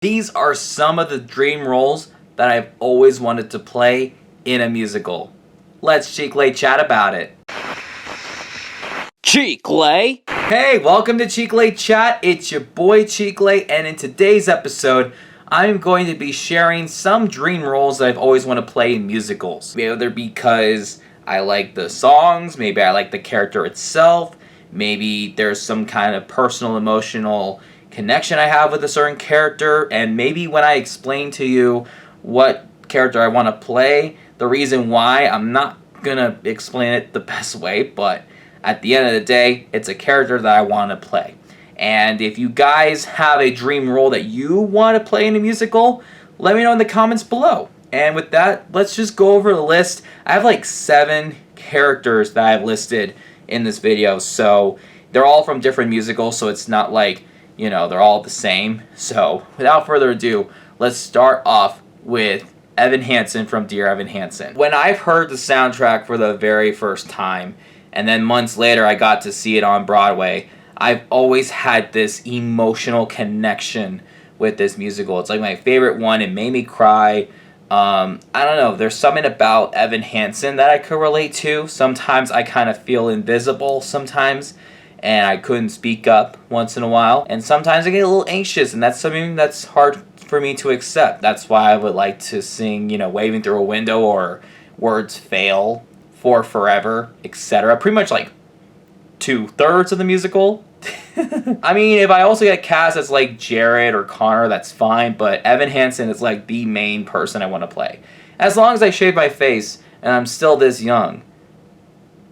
These are some of the dream roles that I've always wanted to play in a musical. Let's CHICLE chat about it. CHICLE! Hey, welcome to CHICLE Chat. It's your boy CHICLE, and in today's episode, I'm going to be sharing some dream roles that I've always wanted to play in musicals. Either because I like the songs, maybe I like the character itself, maybe there's some kind of personal, emotional connection I have with a certain character, and maybe when I explain to you what character I want to play, the reason why, I'm not gonna explain it the best way, but at the end of the day, it's a character that I want to play. And if you guys have a dream role that you want to play in a musical, let me know in the comments below. And with that, let's just go over the list. I have like 7 characters that I've listed in this video, so they're all from different musicals, so it's not like, you know, they're all the same. So without further ado, let's start off with Evan Hansen from Dear Evan Hansen. When I've heard the soundtrack for the very first time, and then months later I got to see it on Broadway, I've always had this emotional connection with this musical. It's like my favorite one. It made me cry. I don't know. There's something about Evan Hansen that I could relate to. Sometimes I kind of feel invisible sometimes, and I couldn't speak up once in a while. And sometimes I get a little anxious, and that's something that's hard for me to accept. That's why I would like to sing, you know, Waving Through a Window or Words Fail, For Forever, etc. Pretty much like 2/3 of the musical. I mean, if I also get cast as like Jared or Connor, that's fine, but Evan Hansen is like the main person I want to play. As long as I shave my face and I'm still this young,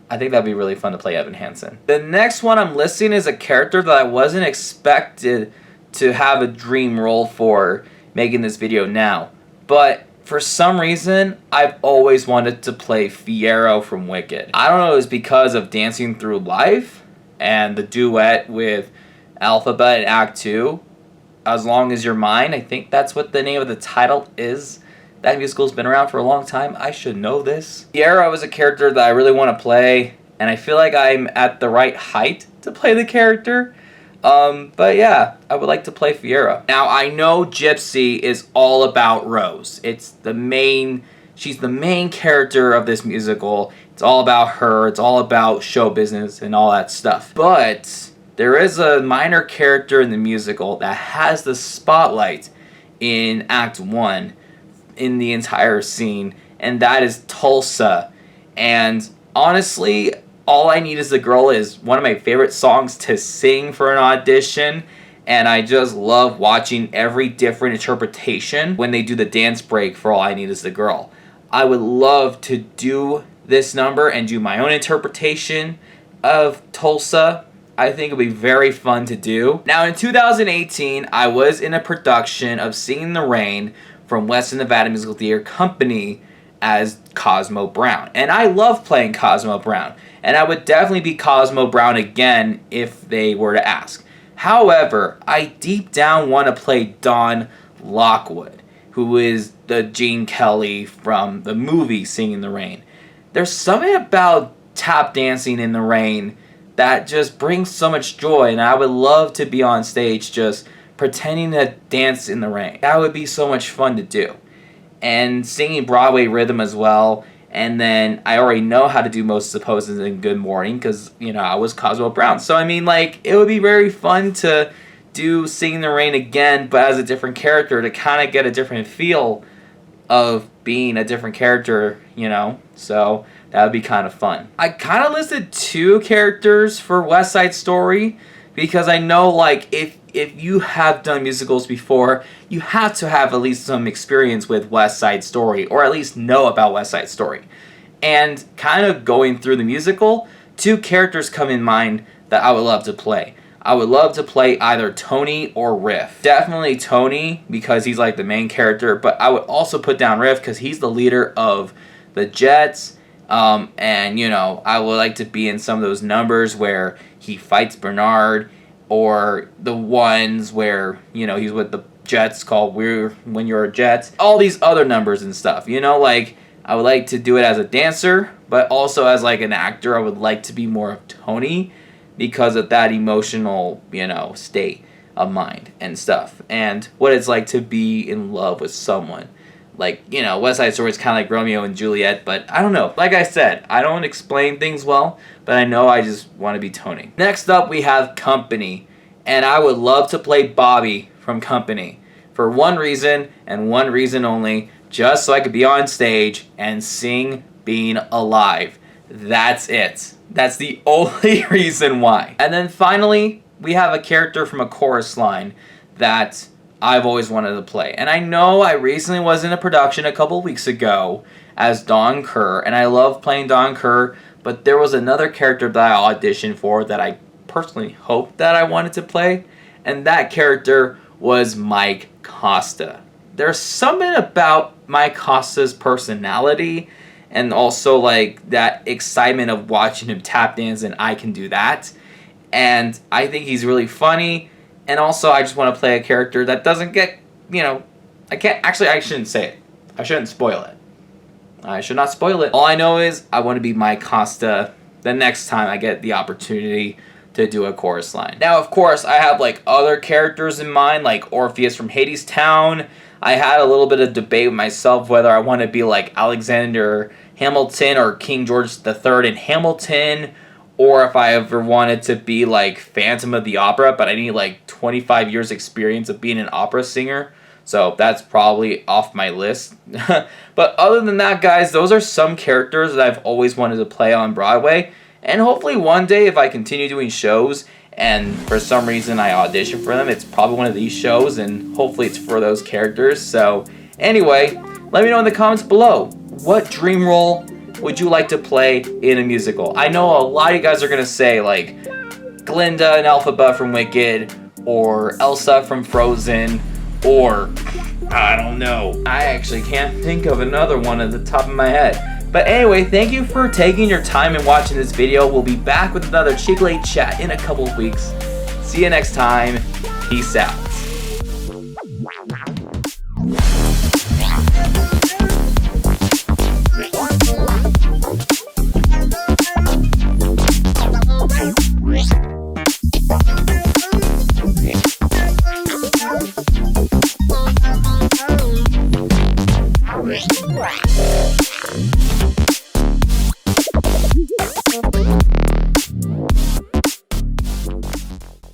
I think that'd be really fun to play Evan Hansen. The next one I'm listing is a character that I wasn't expected to have a dream role for making this video now, but for some reason, I've always wanted to play Fiyero from Wicked. I don't know if it was because of Dancing Through Life and the duet with Alphabet in Act 2, As Long As You're Mine. I think that's what the name of the title is. That musical's been around for a long time. I should know this. Fiyero is a character that I really want to play, and I feel like I'm at the right height to play the character. But yeah, I would like to play Fiyero. Now, I know Gypsy is all about Rose. She's the main character of this musical. It's all about her. It's all about show business and all that stuff. But there is a minor character in the musical that has the spotlight in Act 1 in the entire scene, and that is Tulsa. And honestly, All I Need Is a Girl is one of my favorite songs to sing for an audition, and I just love watching every different interpretation when they do the dance break for All I Need Is a Girl. I would love to do this number and do my own interpretation of Tulsa. I think it would be very fun to do. Now, in 2018, I was in a production of Singing in the Rain from Western Nevada Musical Theater Company as Cosmo Brown. And I love playing Cosmo Brown. And I would definitely be Cosmo Brown again if they were to ask. However, I deep down want to play Don Lockwood, who is the Gene Kelly from the movie Singing in the Rain. There's something about tap dancing in the rain that just brings so much joy, and I would love to be on stage just pretending to dance in the rain. That would be so much fun to do. And singing Broadway rhythm as well. And then I already know how to do most of the poses in Good Morning because, you know, I was Cosmo Brown. So, I mean, like, it would be very fun to do Singing in the Rain again, but as a different character to kind of get a different feel of being a different character, you know? So, that would be kind of fun. I kind of listed 2 characters for West Side Story because I know, like, if you have done musicals before, you have to have at least some experience with West Side Story, or at least know about West Side Story. And kind of going through the musical, 2 characters come in mind that I would love to play. I would love to play either Tony or Riff. Definitely Tony, because he's like the main character, but I would also put down Riff because he's the leader of the Jets. And, you know, I would like to be in some of those numbers where he fights Bernard, or the ones where, you know, he's with the Jets called When You're a Jet. All these other numbers and stuff, you know, like, I would like to do it as a dancer, but also as, like, an actor, I would like to be more of Tony because of that emotional, you know, state. of mine and stuff, and what it's like to be in love with someone. Like, you know, West Side Story is kind of like Romeo and Juliet, but I don't know. Like I said, I don't explain things well, but I know I just want to be Tony. Next up, we have Company, and I would love to play Bobby from Company for one reason and one reason only, just so I could be on stage and sing Being Alive. That's it. That's the only reason why. And then finally, we have a character from a chorus line that I've always wanted to play. And I know I recently was in a production a couple weeks ago as Don Kerr, and I love playing Don Kerr, but there was another character that I auditioned for that I personally hoped that I wanted to play, and that character was Mike Costa. There's something about Mike Costa's personality and also like that excitement of watching him tap dance, and I can do that. And I think he's really funny. And also, I just want to play a character that doesn't get, you know, I shouldn't say it. I shouldn't spoil it. I should not spoil it. All I know is I want to be Mike Costa the next time I get the opportunity to do a chorus line. Now, of course, I have like other characters in mind, like Orpheus from Hades Town. I had a little bit of debate with myself whether I want to be like Alexander Hamilton or King George III in Hamilton, or if I ever wanted to be like Phantom of the Opera, but I need like 25 years experience of being an opera singer. So that's probably off my list. But other than that, guys, those are some characters that I've always wanted to play on Broadway. And hopefully one day, if I continue doing shows and for some reason I audition for them, it's probably one of these shows, and hopefully it's for those characters. So anyway, let me know in the comments below, what dream role would you like to play in a musical? I know a lot of you guys are going to say like Glinda and Elphaba from Wicked, or Elsa from Frozen, or I don't know. I actually can't think of another one at the top of my head. But anyway, thank you for taking your time and watching this video. We'll be back with another CHICLE Chat in a couple of weeks. See you next time. Peace out.